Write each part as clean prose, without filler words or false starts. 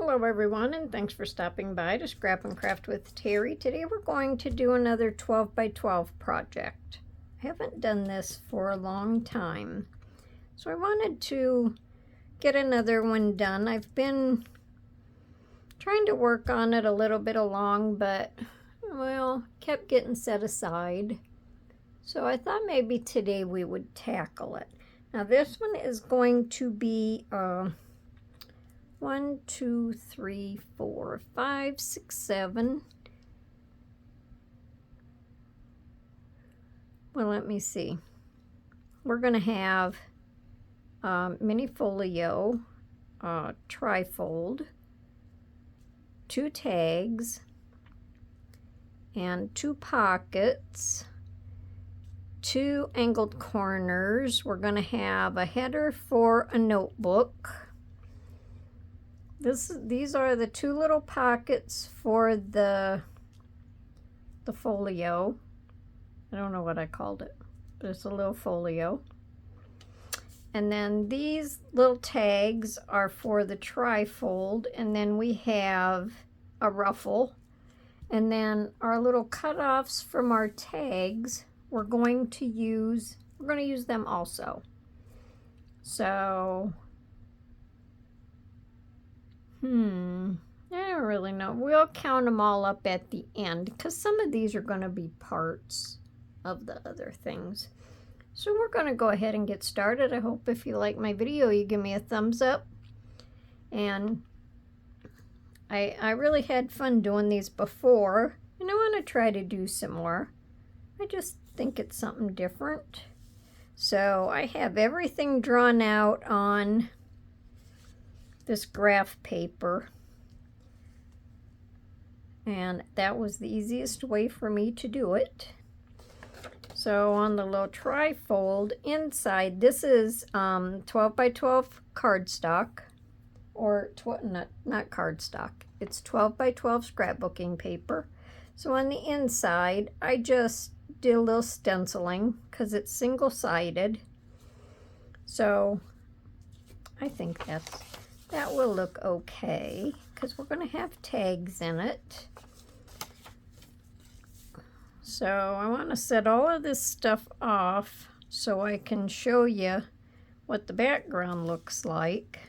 Hello everyone, and thanks for stopping by to Scrap and Craft with Terry. Today we're going to do another 12 by 12 project. I haven't done this for a long time, so I wanted to get another one done. I've been trying to work on it a little bit along, but well, kept getting set aside. So I thought maybe today we would tackle it. Now this one is going to be 1, 2, 3, 4, 5, 6, 7. Well, let me see. We're going to have mini folio, trifold, 2 tags, and 2 pockets, 2 angled corners. We're going to have a header for a notebook. These are the 2 little pockets for the folio. I don't know what I called it, but it's a little folio. And then these little tags are for the trifold, and then we have a ruffle. And then our little cutoffs from our tags, we're going to use them also. So I don't really know. We'll count them all up at the end because some of these are going to be parts of the other things. So we're going to go ahead and get started. I hope if you like my video, you give me a thumbs up. And I really had fun doing these before, and I want to try to do some more. I just think it's something different. So I have everything drawn out on this graph paper, and that was the easiest way for me to do it. So on the little trifold inside, this is 12 by 12 cardstock, or not cardstock, it's 12 by 12 scrapbooking paper. So on the inside, I just did a little stenciling because it's single-sided. So I think that will look okay because we're going to have tags in it. So I want to set all of this stuff off so I can show you what the background looks like.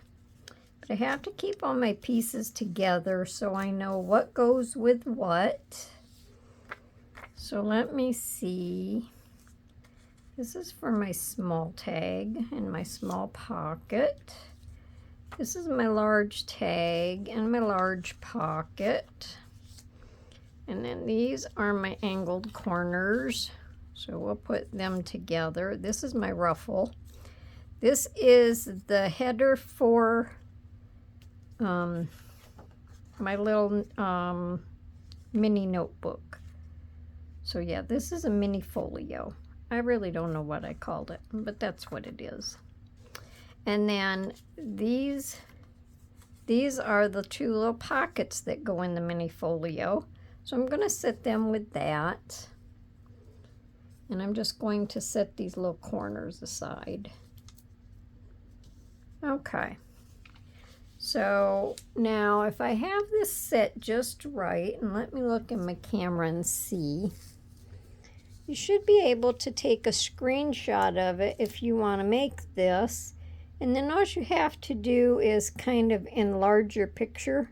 But I have to keep all my pieces together so I know what goes with what. So let me see. This is for my small tag and my small pocket. This is my large tag and my large pocket. And then these are my angled corners. So we'll put them together. This is my ruffle. This is the header for my little mini notebook. So yeah, this is a mini folio. I really don't know what I called it, but that's what it is. And then these are the 2 little pockets that go in the mini folio. So I'm going to set them with that. And I'm just going to set these little corners aside. Okay. So now if I have this set just right, and let me look in my camera and see, you should be able to take a screenshot of it if you want to make this. And then all you have to do is kind of enlarge your picture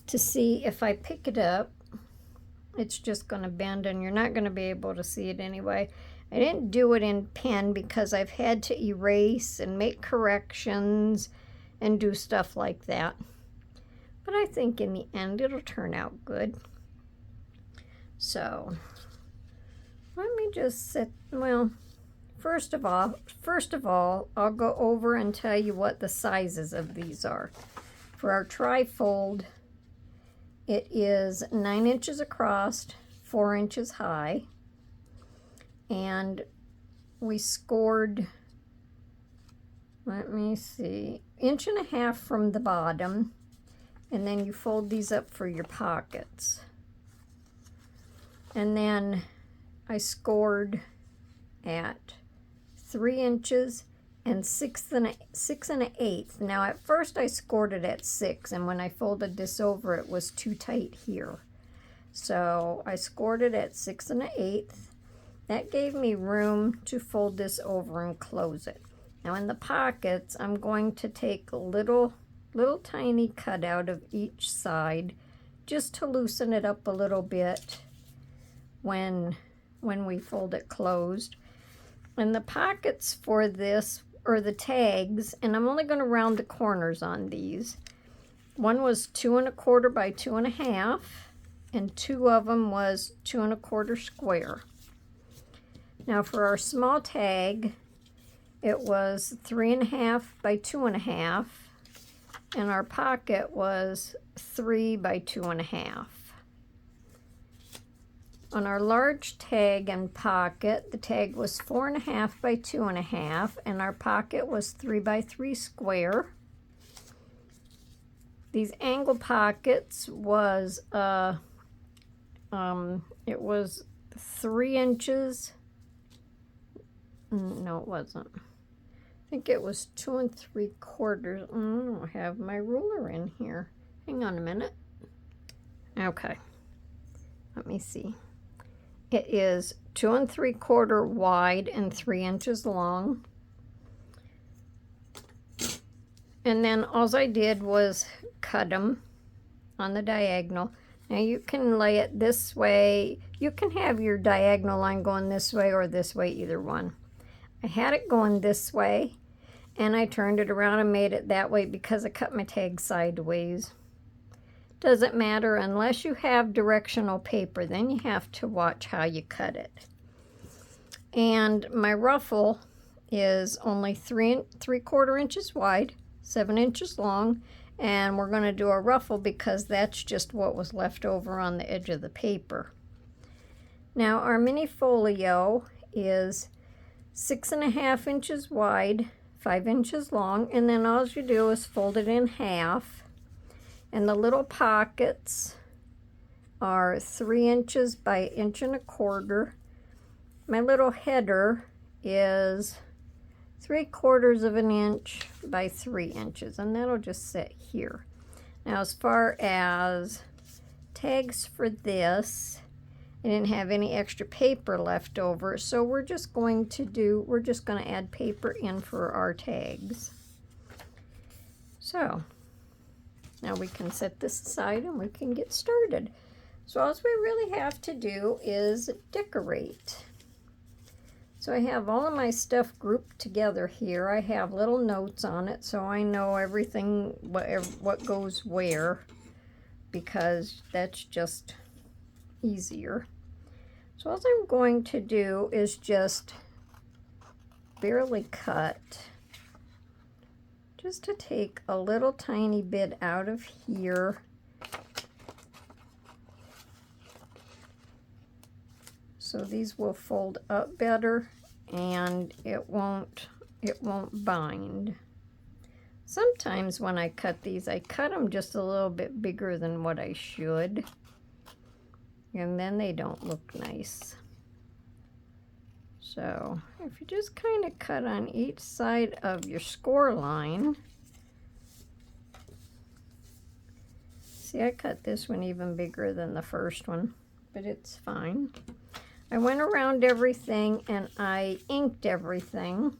to see if I pick it up, it's just going to bend and you're not going to be able to see it anyway. I didn't do it in pen because I've had to erase and make corrections and do stuff like that. But I think in the end it'll turn out good. So let me just set, well, First of all, I'll go over and tell you what the sizes of these are. For our trifold, it is 9 inches across, 4 inches high, and we scored, let me see, 1.5 inches from the bottom, and then you fold these up for your pockets. And then I scored at 3 inches and 6 1/8. Now at first I scored it at 6, and when I folded this over it was too tight here. So I scored it at 6 1/8. That gave me room to fold this over and close it. Now in the pockets, I'm going to take a little tiny cutout of each side just to loosen it up a little bit when we fold it closed. And the pockets for this, or the tags, and I'm only going to round the corners on these. One was 2 1/4 by 2 1/2, and 2 of them was 2 1/4 square. Now for our small tag, it was 3 1/2 by 2 1/2, and our pocket was 3 by 2 1/2. On our large tag and pocket, the tag was 4 1/2 by 2 1/2, and our pocket was 3 by 3 square. These angle pockets was it was 3 inches. No, it wasn't. I think it was 2 3/4. I don't have my ruler in here. Hang on a minute. Okay. Let me see. It is 2 3/4 wide and 3 inches long. And then all I did was cut them on the diagonal. Now you can lay it this way. You can have your diagonal line going this way or this way, either one. I had it going this way, and I turned it around and made it that way because I cut my tag sideways. Doesn't matter unless you have directional paper, then you have to watch how you cut it. And my ruffle is only 3 3/4 inches wide, 7 inches long, and we're going to do a ruffle because that's just what was left over on the edge of the paper. Now our mini folio is 6 1/2 inches wide, 5 inches long, and then all you do is fold it in half. And the little pockets are 3 inches by 1 1/4. My little header is 3/4 of an inch by 3 inches, and that'll just sit here. Now as far as tags for this, I didn't have any extra paper left over, so we're just going to add paper in for our tags. So now we can set this aside and we can get started. So all we really have to do is decorate. So I have all of my stuff grouped together here. I have little notes on it so I know everything, what goes where, because that's just easier. So all I'm going to do is just barely cut, just to take a little tiny bit out of here. So these will fold up better and it won't bind. Sometimes when I cut these, I cut them just a little bit bigger than what I should, and then they don't look nice. So if you just kind of cut on each side of your score line. See, I cut this one even bigger than the first one, but it's fine. I went around everything and I inked everything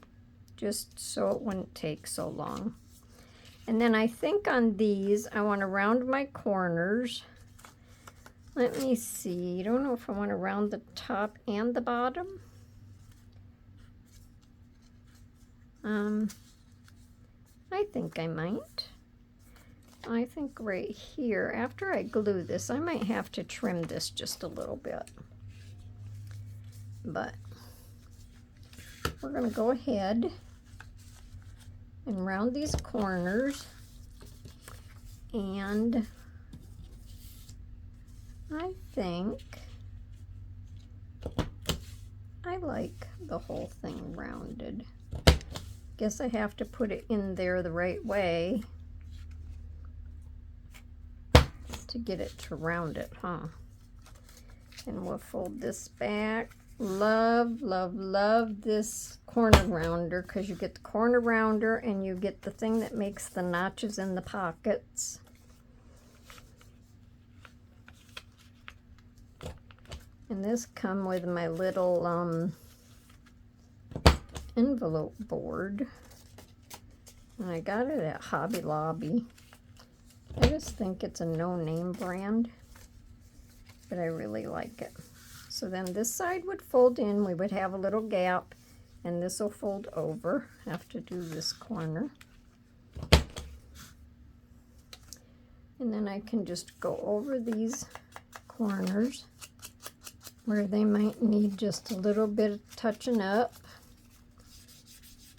just so it wouldn't take so long. And then I think on these, I want to round my corners. Let me see. I don't know if I want to round the top and the bottom. I think I might. I think right here, after I glue this, I might have to trim this just a little bit. But we're going to go ahead and round these corners, and I think I like the whole thing rounded. Guess I have to put it in there the right way to get it to round it, huh? And we'll fold this back Love, love, love this corner rounder because you get the corner rounder and you get the thing that makes the notches in the pockets. And this come with my little envelope board. And I got it at Hobby Lobby. I just think it's a no-name brand, but I really like it. So then this side would fold in, we would have a little gap, and this will fold over. I have to do this corner. And then I can just go over these corners where they might need just a little bit of touching up.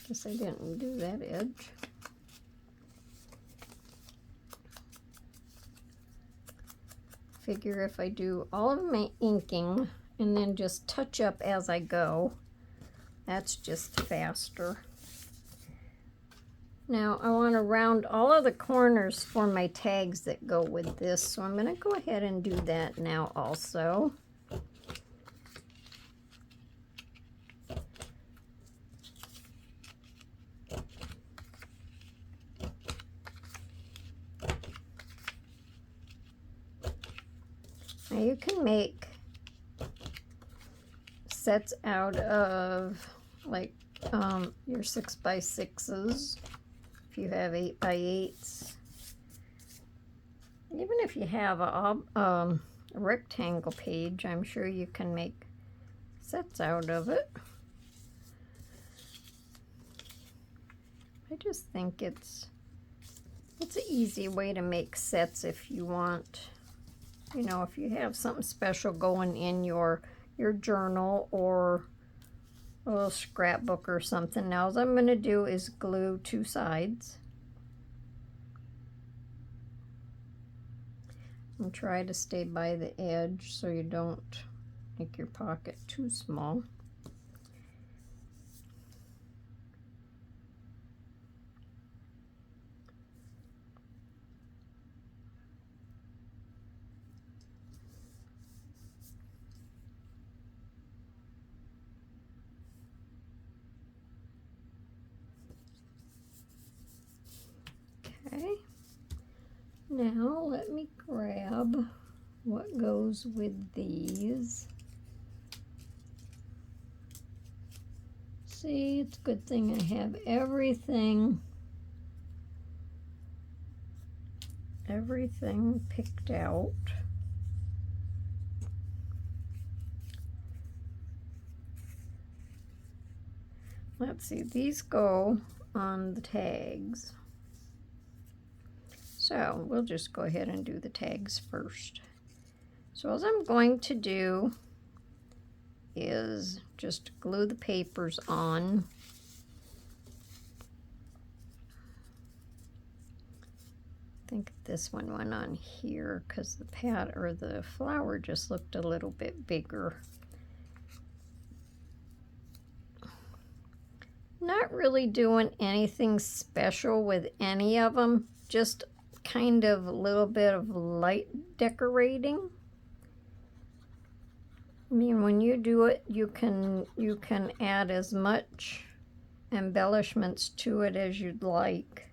Guess I didn't do that edge. Figure if I do all of my inking and then just touch up as I go, that's just faster. Now I want to round all of the corners for my tags that go with this, so I'm going to go ahead and do that now also. Now you can make sets out of like your 6x6s, if you have 8x8s. Even if you have a rectangle page, I'm sure you can make sets out of it. I just think it's an easy way to make sets if you want. You know, if you have something special going in your journal or a little scrapbook or something. Now, all I'm going to do is glue two sides. And try to stay by the edge so you don't make your pocket too small. Okay, now let me grab what goes with these. See, it's a good thing I have everything picked out. Let's see, these go on the tags. So we'll just go ahead and do the tags first. So all I'm going to do is just glue the papers on. I think this one went on here because the pad or the flower just looked a little bit bigger. Not really doing anything special with any of them, just kind of a little bit of light decorating. I mean, when you do it, you can add as much embellishments to it as you'd like.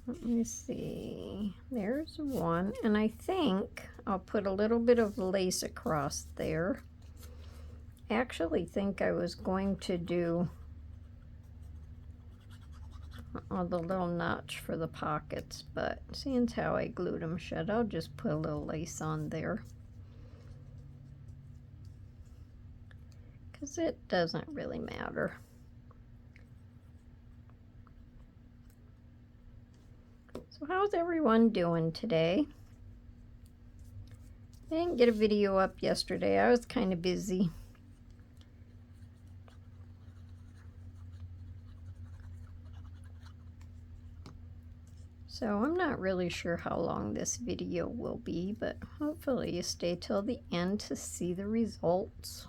Let me see, there's one, and I think I'll put a little bit of lace across there. I actually think I was going to do the little notch for the pockets, but seeing as how I glued them shut, I'll just put a little lace on there. Because it doesn't really matter. So how's everyone doing today? I didn't get a video up yesterday. I was kind of busy. So I'm not really sure how long this video will be, but hopefully you stay till the end to see the results.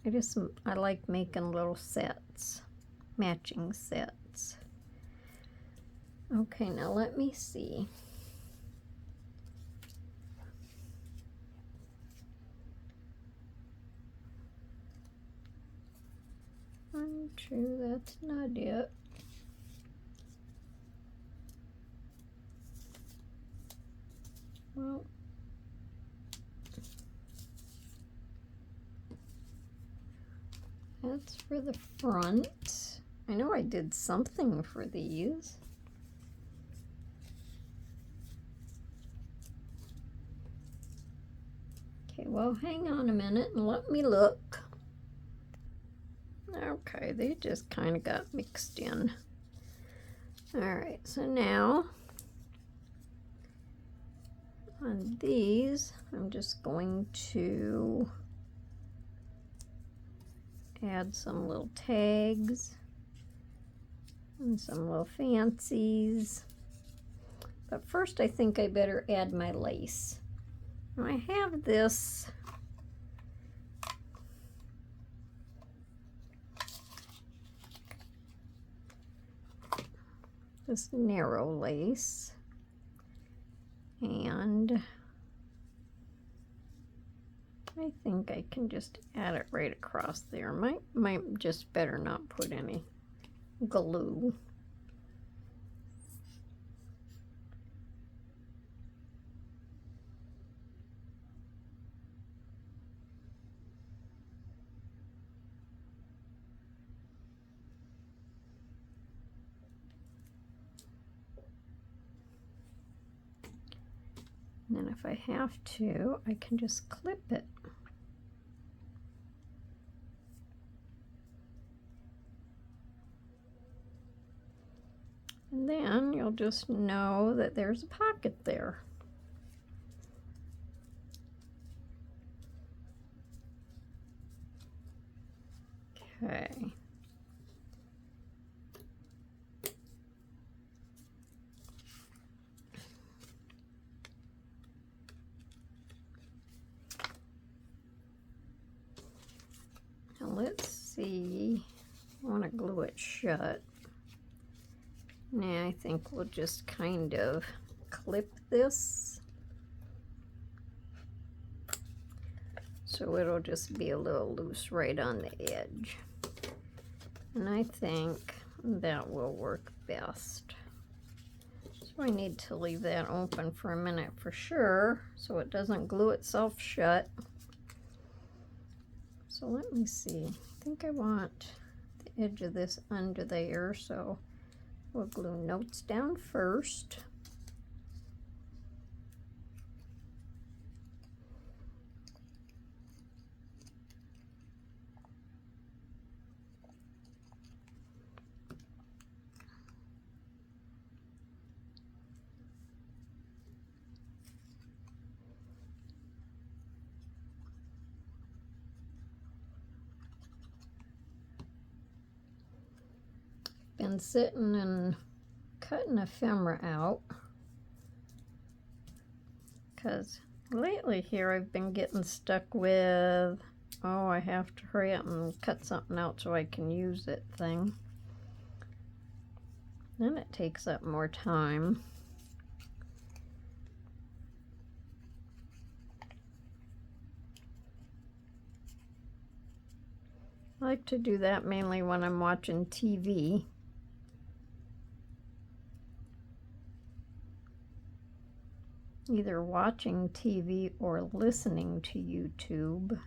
I like making little sets, matching sets. Okay, now let me see. One, two, that's not it. Well, that's for the front. I know I did something for these. Okay, well, hang on a minute and let me look. Okay, they just kind of got mixed in. All right, so now on these, I'm just going to add some little tags and some little fancies. But first I think I better add my lace. Now I have this narrow lace, and I think I can just add it right across there. Might just better not put any glue. And then if I have to, I can just clip it. And then you'll just know that there's a pocket there. Okay. Now let's see. I want to glue it shut. Now I think we'll just kind of clip this so it'll just be a little loose right on the edge. And I think that will work best. So I need to leave that open for a minute for sure so it doesn't glue itself shut. So let me see. I think I want the edge of this under there, so we'll glue notes down first. Been sitting and cutting ephemera out because lately here I've been getting stuck with, oh, I have to hurry up and cut something out so I can use it thing. Then it takes up more time. I like to do that mainly when I'm watching TV. Either watching TV or listening to YouTube.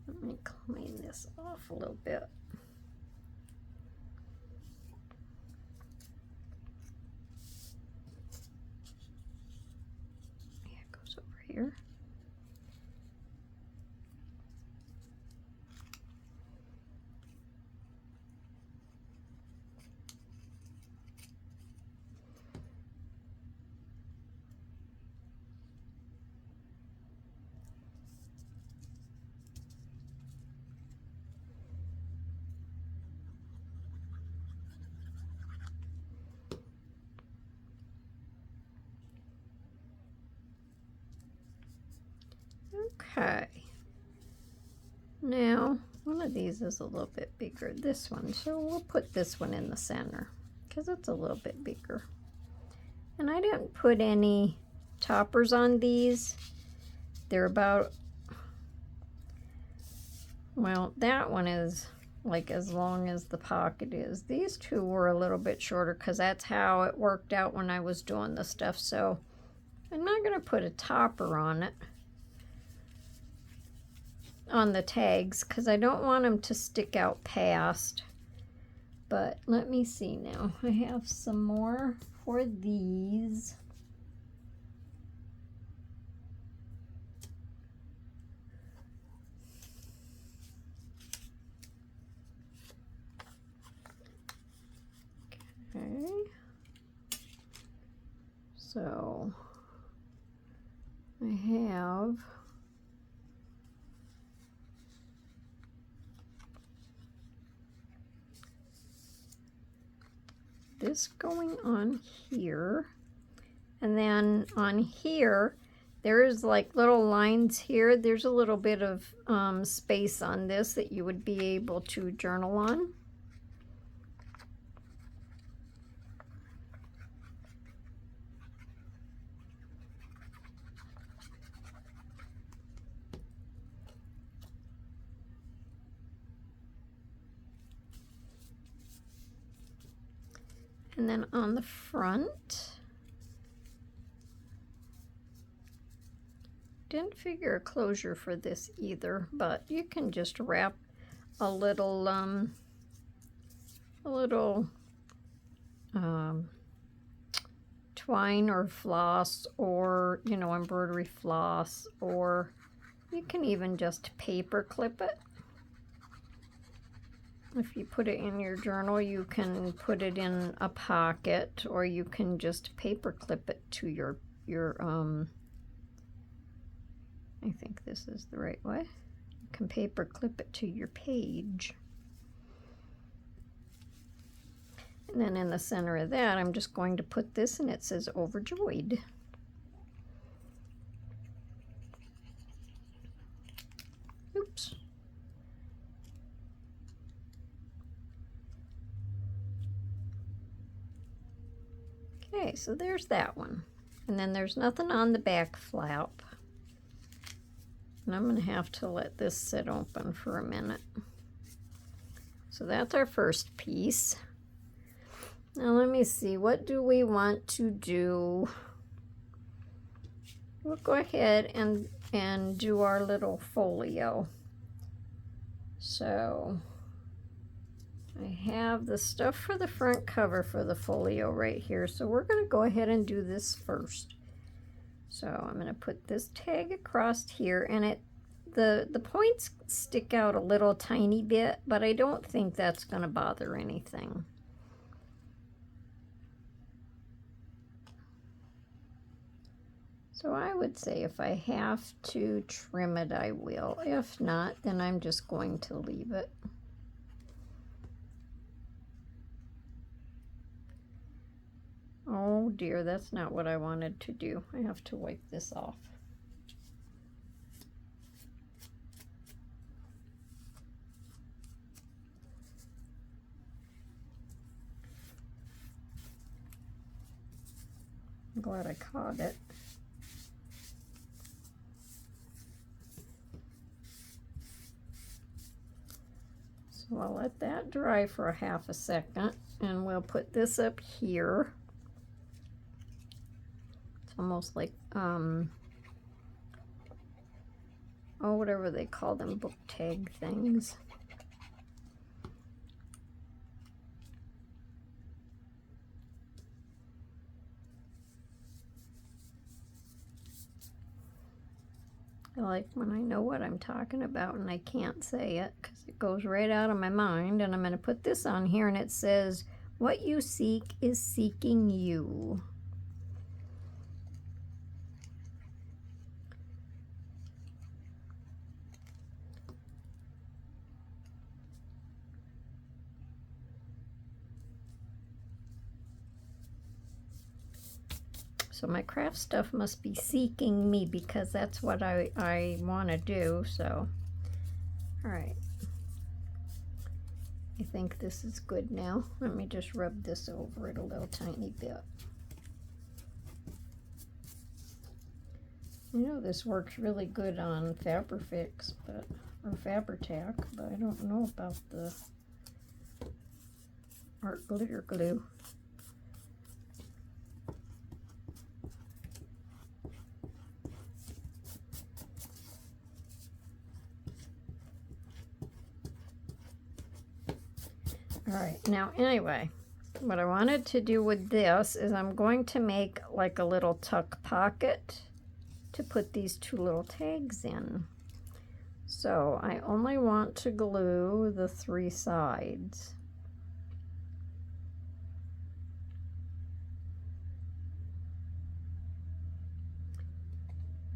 Let me clean this off a little bit. Here. Okay. Now, one of these is a little bit bigger, this one, so we'll put this one in the center because it's a little bit bigger. And I didn't put any toppers on these. They're about, well, that one is like as long as the pocket is. These two were a little bit shorter because that's how it worked out when I was doing the stuff. So I'm not going to put a topper on it, on the tags, because I don't want them to stick out past. But let me see now. I have some more for these. Okay. So I have this going on here, and then on here there's like little lines here. There's a little bit of space on this that you would be able to journal on. And then on the front, didn't figure a closure for this either, but you can just wrap a little twine or floss, or embroidery floss, or you can even just paper clip it. If you put it in your journal, you can put it in a pocket, or you can just paper clip it to your I think this is the right way. You can paper clip it to your page. And then in the center of that, I'm just going to put this, and it says overjoyed. Oops. Okay, so there's that one. And then there's nothing on the back flap. And I'm going to have to let this sit open for a minute. So that's our first piece. Now let me see, what do we want to do? We'll go ahead and do our little folio. So I have the stuff for the front cover for the folio right here. So we're going to go ahead and do this first. So I'm going to put this tag across here, and the points stick out a little tiny bit, but I don't think that's going to bother anything. So I would say if I have to trim it, I will. If not, then I'm just going to leave it. Oh dear, that's not what I wanted to do. I have to wipe this off. I'm glad I caught it. So I'll let that dry for a half a second, and we'll put this up here. It's almost like, whatever they call them, book tag things. I like when I know what I'm talking about and I can't say it because it goes right out of my mind. And I'm going to put this on here, and it says, "What you seek is seeking you." So my craft stuff must be seeking me because that's what I want to do. So, all right. I think this is good now. Let me just rub this over it a little tiny bit. I know this works really good on Fabrifix, or Fabri-Tac, but I don't know about the art glitter glue. All right, now anyway, what I wanted to do with this is I'm going to make like a little tuck pocket to put these two little tags in. So I only want to glue the 3 sides.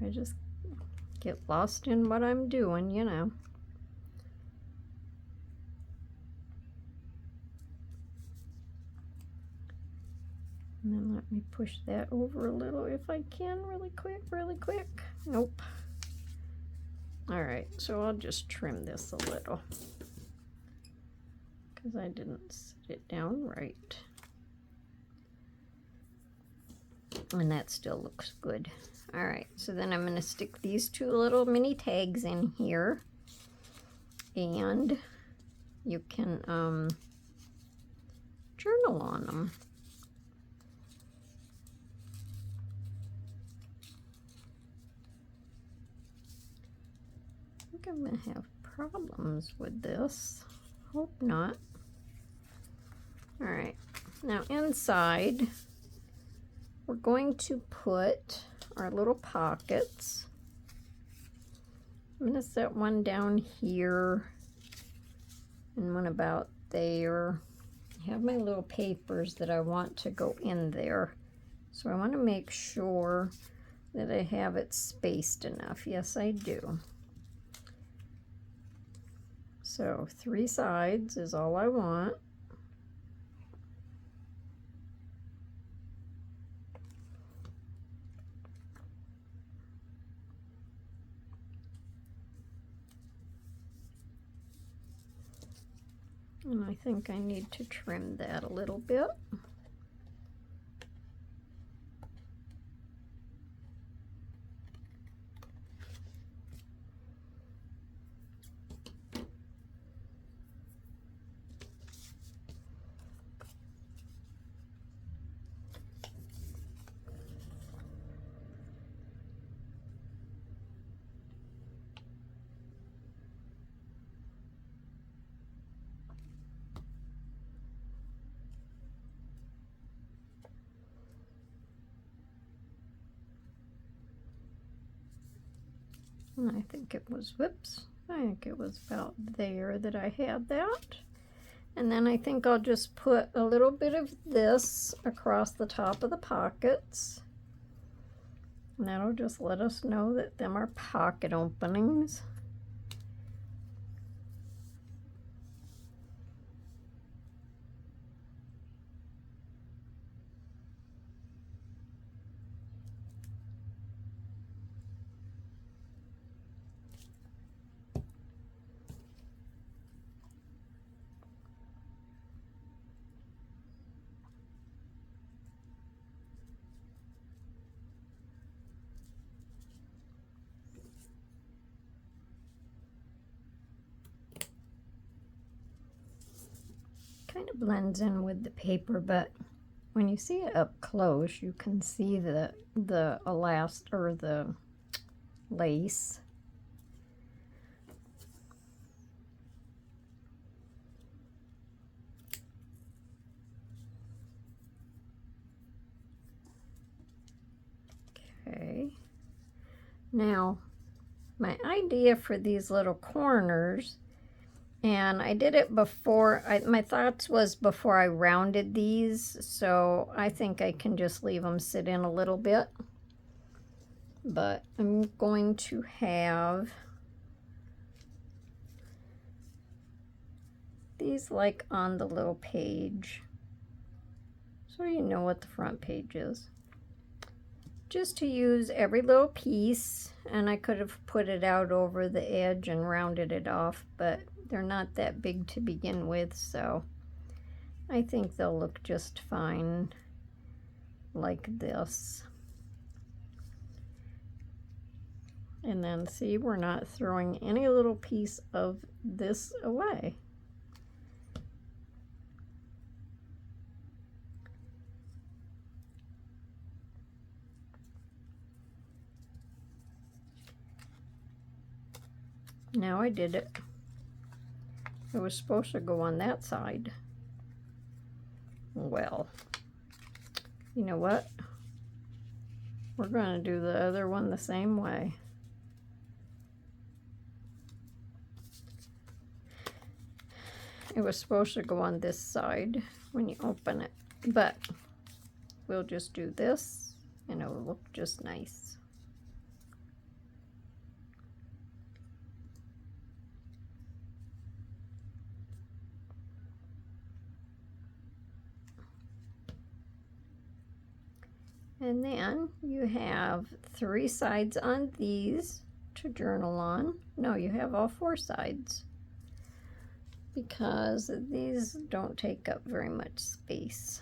I just get lost in what I'm doing, you know. And then let me push that over a little if I can, really quick, really quick. Nope. All right, so I'll just trim this a little because I didn't set it down right. And that still looks good. All right, so then I'm going to stick these 2 little mini tags in here, and you can journal on them. I think I'm going to have problems with this. Hope not. All right, now inside we're going to put our little pockets. I'm going to set one down here and one about there. I have my little papers that I want to go in there. So I want to make sure that I have it spaced enough. Yes, I do. So 3 sides is all I want. And I think I need to trim that a little bit. And I think it was, whoops, I think it was about there that I had that. And then I think I'll just put a little bit of this across the top of the pockets. And that'll just let us know that them are pocket openings. Kind of blends in with the paper, but when you see it up close, you can see the elastic or the lace. Okay. Now, my idea for these little corners, and I did it before, my thoughts was before I rounded these, so I think I can just leave them sit in a little bit. But I'm going to have these like on the little page, so you know what the front page is. just to use every little piece, and I could have put it out over the edge and rounded it off, but they're not that big to begin with, so I think they'll look just fine like this. And then see, we're not throwing any little piece of this away. Now I did it. It was supposed to go on that side. Well, you know what? We're going to do the other one the same way. It was supposed to go on this side when you open it, but we'll just do this and it will look just nice. And then you have 3 sides on these to journal on. No, you have all 4 sides because these don't take up very much space.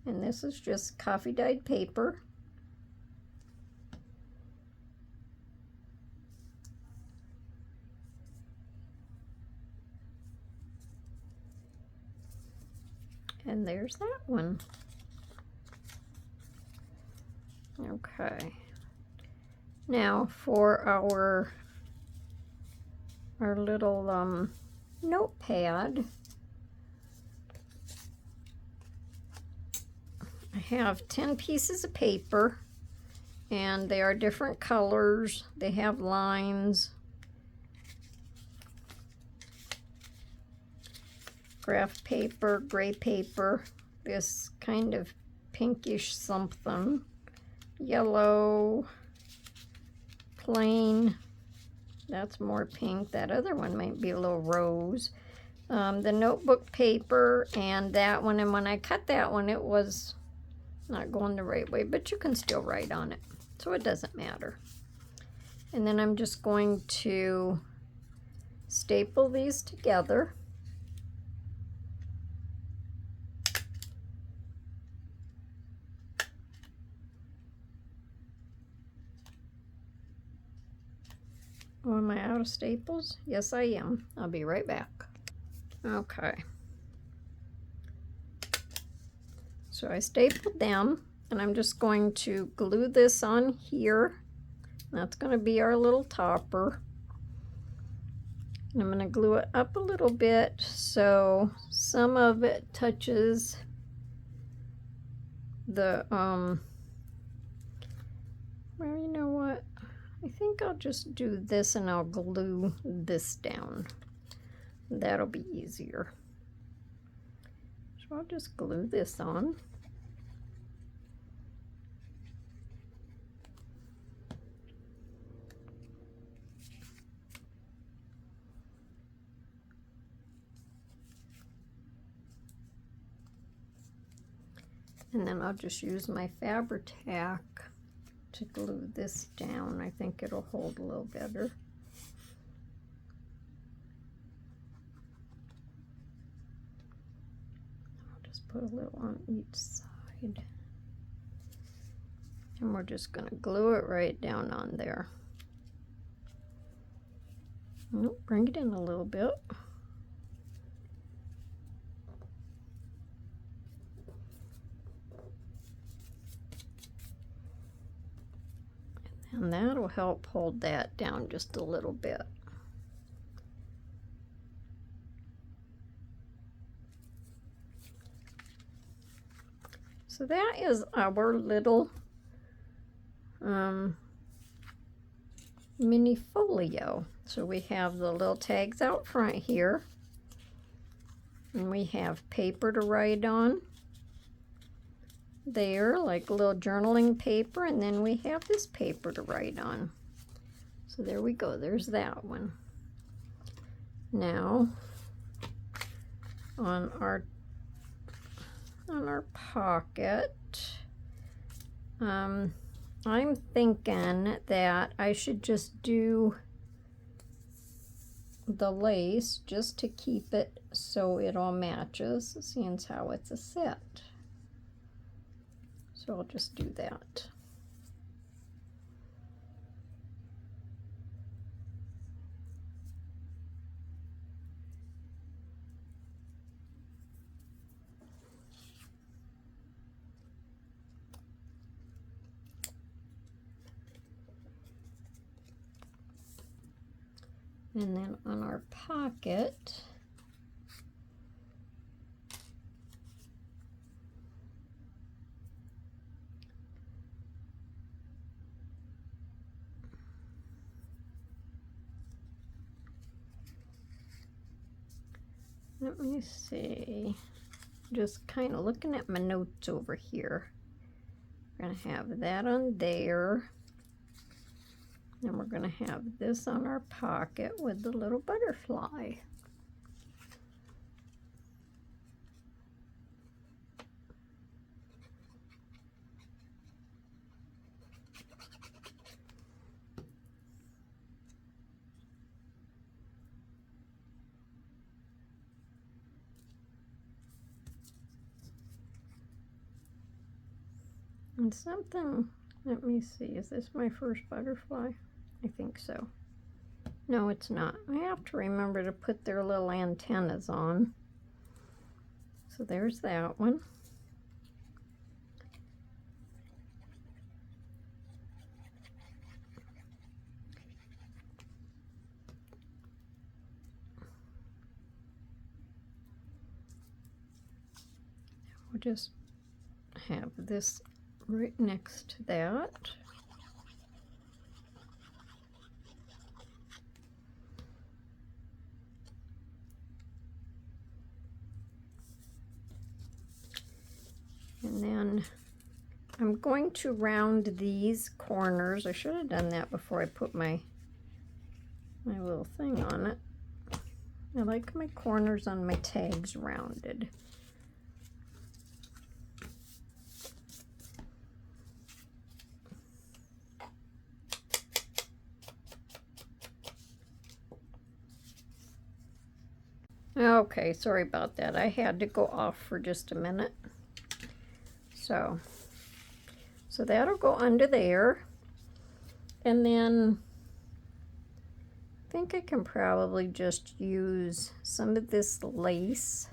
And this is just coffee dyed paper. And there's that one. Okay. Now for our little notepad, I have 10 pieces of paper, and they are different colors. They have lines, graph paper, gray paper, this kind of pinkish something, yellow, plain, that's more pink. That other one might be a little rose. The notebook paper, and that one, and when I cut that one it was not going the right way, but you can still write on it, so it doesn't matter. And then I'm just going to staple these together. Oh, am I out of staples? Yes, I am. I'll be right back. Okay. So I stapled them, and I'm just going to glue this on here. That's going to be our little topper. And I'm going to glue it up a little bit so some of it touches the, well, you know what? I think I'll just do this and I'll glue this down. That'll be easier. So I'll just glue this on. And then I'll just use my Fabri-Tac to glue this down. I think it'll hold a little better. I'll just put a little on each side. And we're just going to glue it right down on there. Nope, bring it in a little bit. And that'll help hold that down just a little bit. So that is our little mini folio. So we have the little tags out front here, and we have paper to write on there, like a little journaling paper, and then we have this paper to write on. So there we go, there's that one. Now on our pocket, I'm thinking that I should just do the lace just to keep it so it all matches, seeing as how it's a set. So I'll just do that. And then on our pocket, let me see, just kind of looking at my notes over here. We're going to have that on there. Then we're going to have this on our pocket with the little butterfly. And something, let me see, is this my first butterfly? I think so. No, it's not. I have to remember to put their little antennas on. So there's that one. We'll just have this right next to that. And then I'm going to round these corners. I should have done that before I put my little thing on it. I like my corners on my tags rounded. Okay, sorry about that. I had to go off for just a minute. So that'll go under there. And then I think I can probably just use some of this lace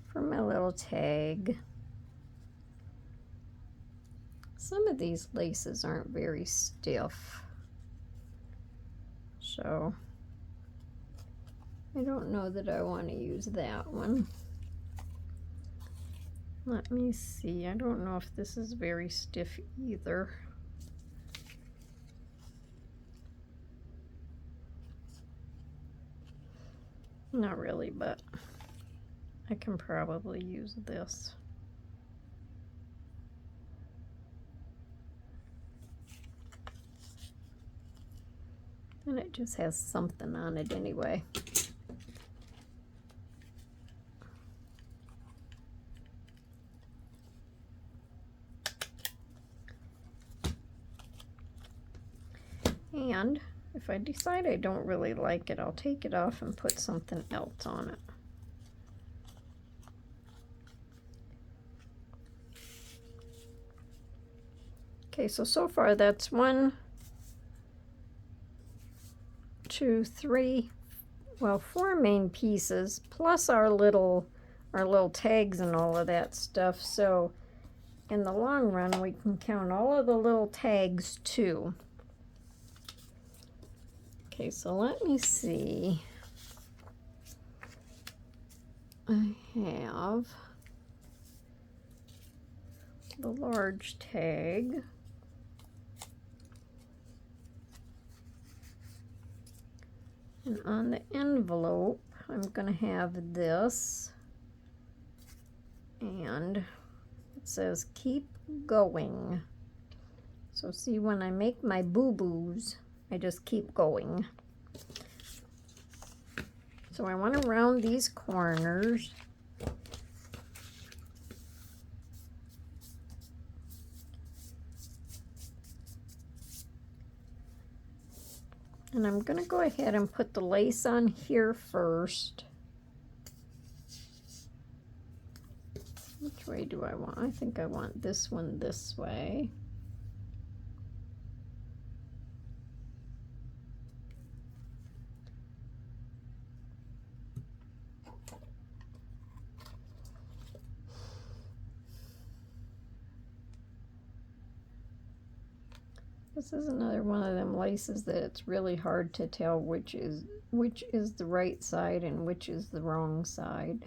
for my little tag. Some of these laces aren't very stiff, so I don't know that I want to use that one. Let me see. I don't know if this is very stiff either. Not really, but I can probably use this. And it just has something on it anyway. And if I decide I don't really like it, I'll take it off and put something else on it. Okay, so far that's 1, 2, 3, well, 4 main pieces plus our little tags and all of that stuff. So in the long run, we can count all of the little tags too. Okay, so let me see. I have the large tag. And on the envelope, I'm going to have this. And it says keep going. So see, when I make my boo-boos, I just keep going. So I want to round these corners. And I'm going to go ahead and put the lace on here first. Which way do I want? I think I want this one this way. This is another one of them laces that it's really hard to tell which is the right side and which is the wrong side.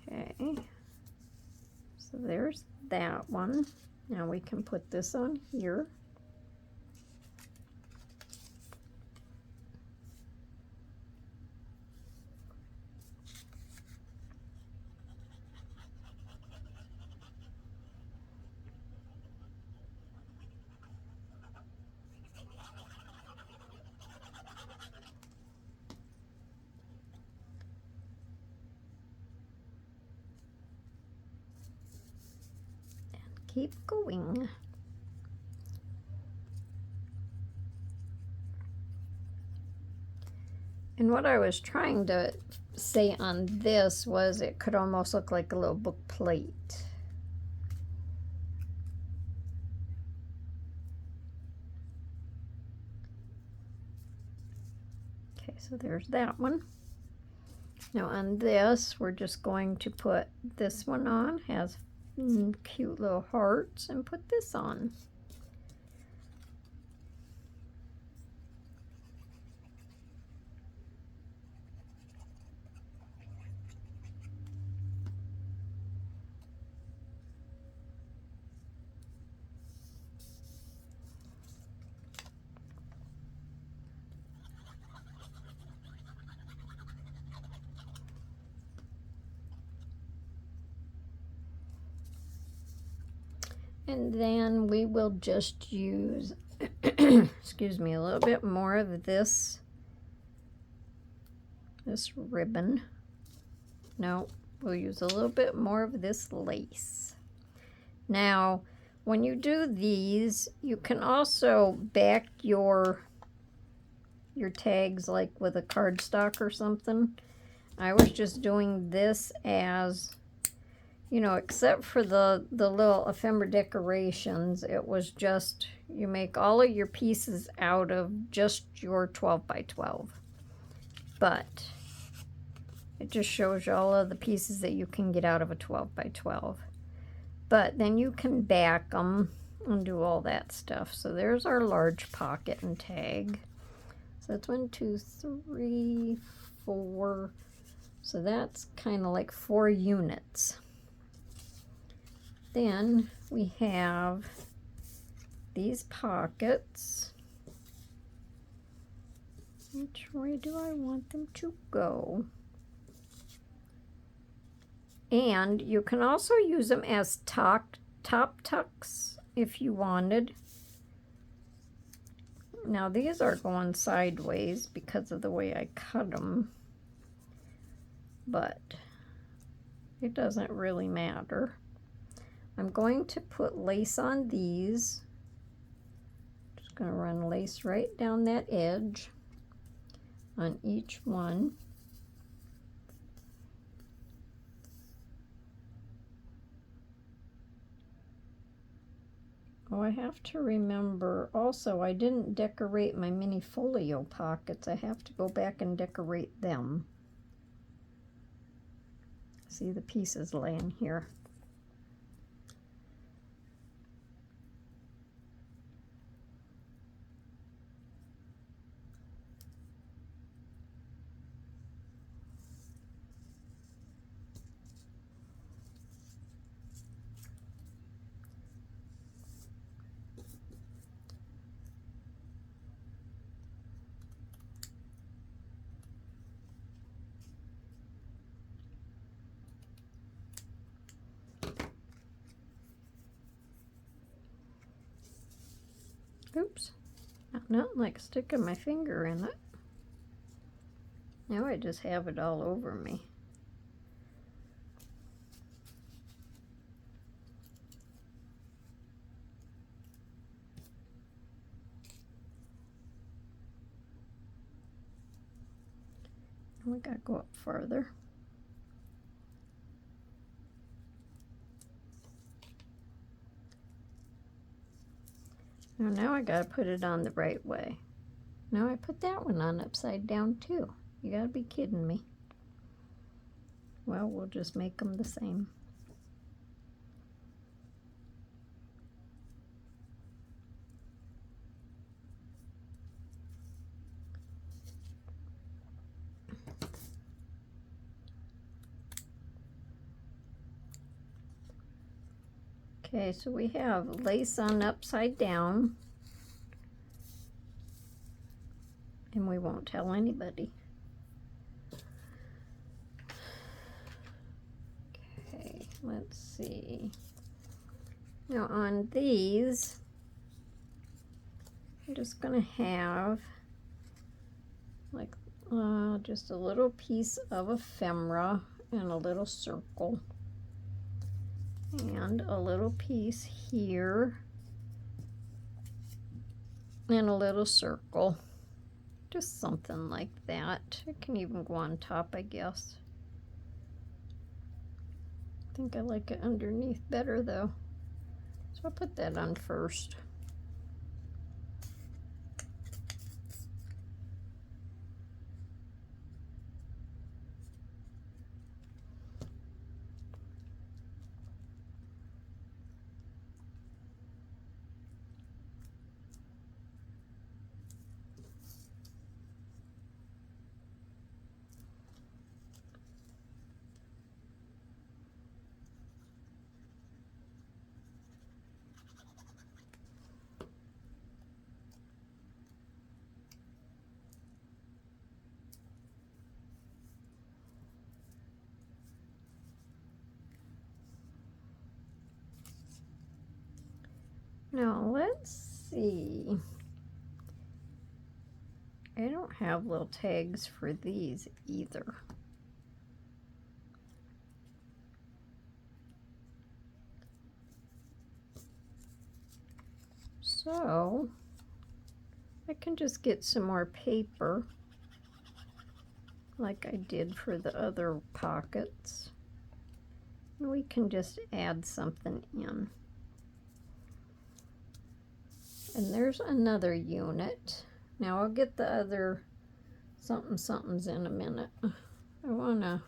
Okay, so there's that one. Now we can put this on here. Keep going. And what I was trying to say on this was it could almost look like a little book plate. Okay, so there's that one. Now on this, we're just going to put this one on, has cute little hearts, and put this on. And then we will just use, excuse me, a little bit more of this ribbon. No, we'll use a little bit more of this lace. Now, when you do these, you can also back your tags like with a cardstock or something. I was just doing this as, you know, except for the little ephemera decorations, it was just, you make all of your pieces out of just your 12 by 12. But it just shows you all of the pieces that you can get out of a 12 by 12. But then you can back them and do all that stuff. So there's our large pocket and tag. So that's 1, 2, 3, 4. So that's kind of like 4 units. Then we have these pockets. Which way do I want them to go? And you can also use them as top tucks if you wanted. Now these are going sideways because of the way I cut them, but it doesn't really matter. I'm going to put lace on these. Just going to run lace right down that edge on each one. Oh, I have to remember also, I didn't decorate my mini folio pockets. I have to go back and decorate them. See the pieces laying here. Oops, nothing like sticking my finger in it. Now I just have it all over me. We gotta go up farther. Now I gotta put it on the right way. Now I put that one on upside down too. You gotta be kidding me. Well, we'll just make them the same. Okay, so we have lace on upside down, and we won't tell anybody. Okay, let's see. Now on these, I'm just gonna have like just a little piece of ephemera and a little circle. And a little piece here and a little circle, just something like that. It can even go on top, I guess. I think I like it underneath better though, so I'll put that on first. Now let's see. I don't have little tags for these either. So I can just get some more paper like I did for the other pockets. And we can just add something in. And there's another unit. Now I'll get the other somethings in a minute. I want to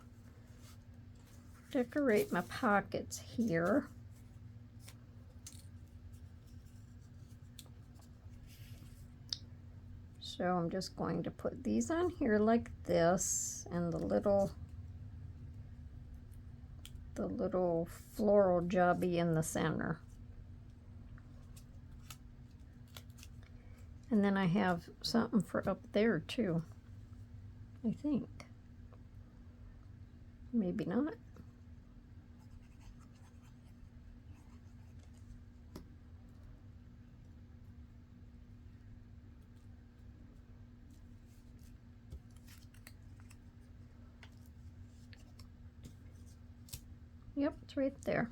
decorate my pockets here. So I'm just going to put these on here like this, and the little floral jobby in the center. And then I have something for up there too, I think. Maybe not. Yep, it's right there.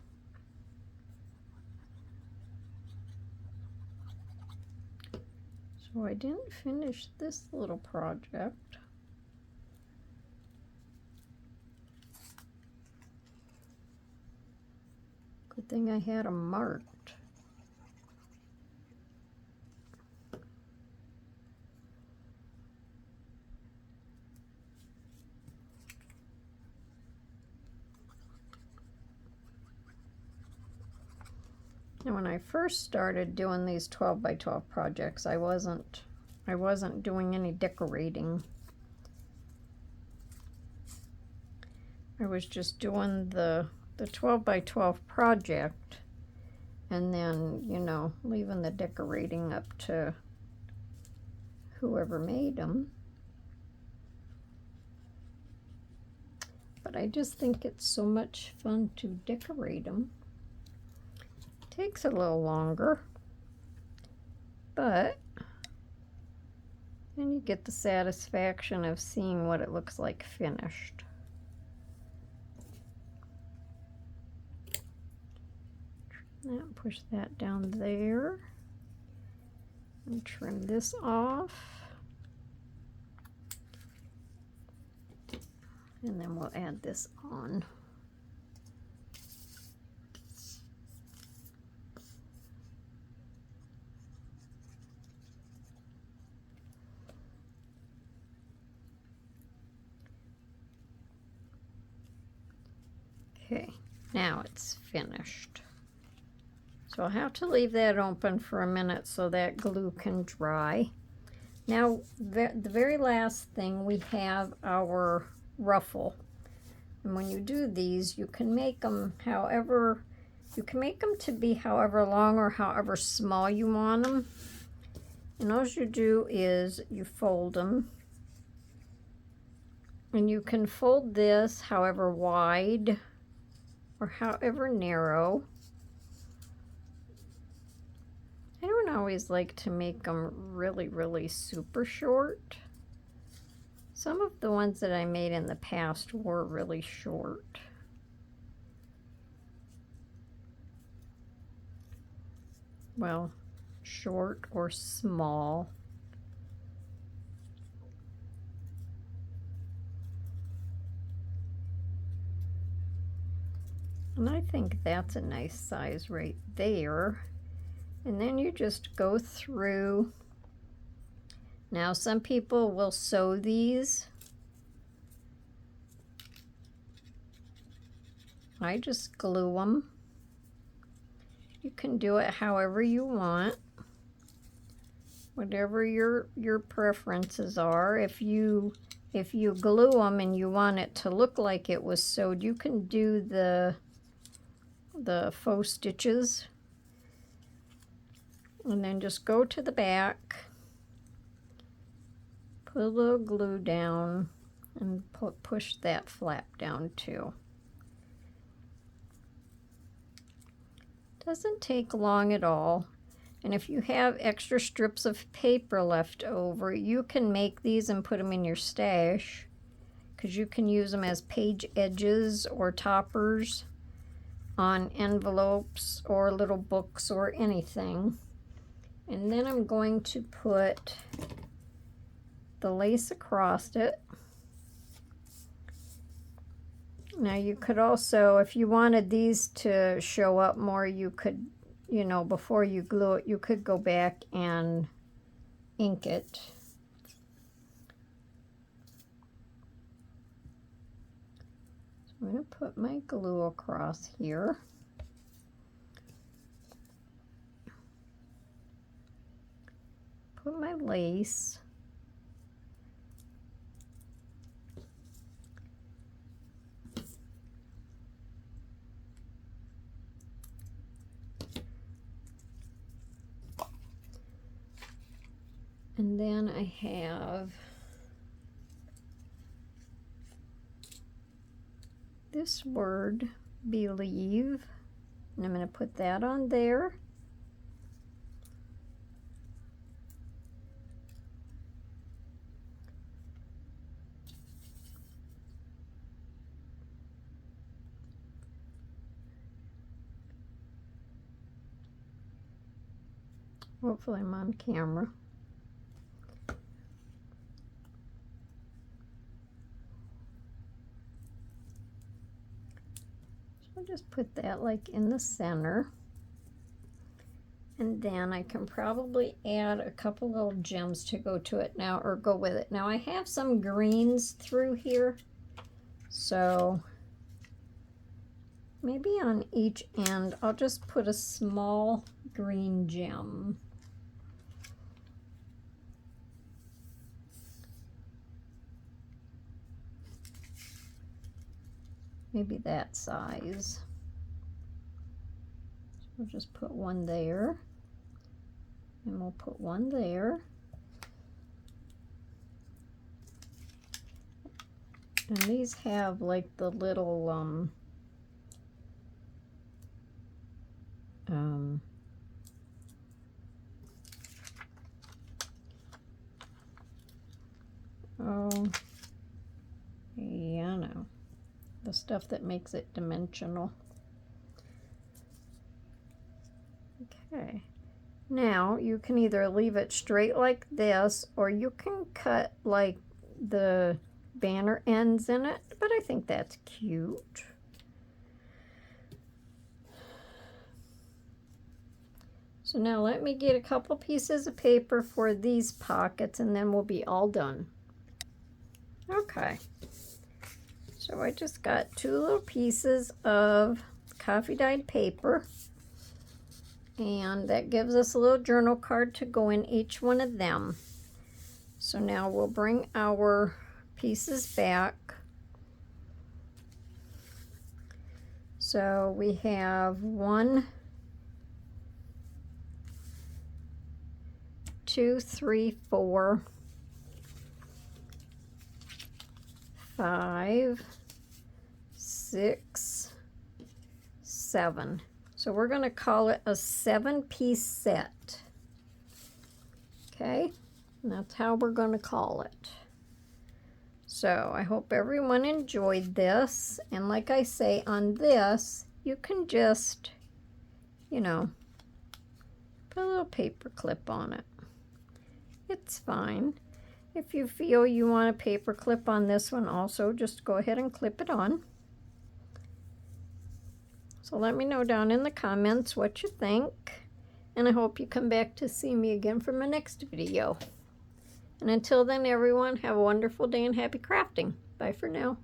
So I didn't finish this little project. Good thing I had them marked. And when I first started doing these 12 by 12 projects, I wasn't doing any decorating. I was just doing the 12 by 12 project, and then, you know, leaving the decorating up to whoever made them. But I just think it's so much fun to decorate them. Takes a little longer, but then you get the satisfaction of seeing what it looks like finished. Now push that down there and trim this off. And then we'll add this on. Okay, now it's finished. So I'll have to leave that open for a minute so that glue can dry. Now, the very last thing, we have our ruffle. And when you do these, you can make them however, you can make them to be however long or however small you want them. And all you do is you fold them. And you can fold this however wide or however narrow. I don't always like to make them really, really super short. Some of the ones that I made in the past were really short. Well, short or small. And I think that's a nice size right there. And then you just go through. Now, some people will sew these. I just glue them. You can do it however you want, whatever your preferences are. If you glue them and you want it to look like it was sewed, you can do the faux stitches. And then just go to the back, put a little glue down, and push that flap down too. Doesn't take long at all. And if you have extra strips of paper left over, you can make these and put them in your stash, because you can use them as page edges or toppers on envelopes or little books or anything. And then I'm going to put the lace across it. Now you could also, if you wanted these to show up more, you could, you know, before you glue it, you could go back and ink it. So I'm going to put my glue across here. Put my lace. And then I have this word, believe, and I'm going to put that on there. Hopefully I'm on camera. I'll just put that like in the center. And then I can probably add a couple little gems to go to it now, or go with it. Now I have some greens through here, so maybe on each end I'll just put a small green gem. Maybe that size. So we'll just put one there, and we'll put one there. And these have like the little oh, yeah, no. The stuff that makes it dimensional. Okay, now you can either leave it straight like this, or you can cut like the banner ends in it, but I think that's cute. So now let me get a couple pieces of paper for these pockets and then we'll be all done. Okay. So I just got 2 little pieces of coffee dyed paper. And that gives us a little journal card to go in each one of them. So now we'll bring our pieces back. So we have 1, 2, 3, 4, 5, 6, 7. So we're going to call it a 7-piece set. Okay, and that's how we're going to call it. So I hope everyone enjoyed this. And like I say, on this, you can just, you know, put a little paper clip on it. It's fine. If you feel you want a paper clip on this one also, just go ahead and clip it on. So let me know down in the comments what you think. And I hope you come back to see me again for my next video. And until then, everyone, have a wonderful day and happy crafting. Bye for now.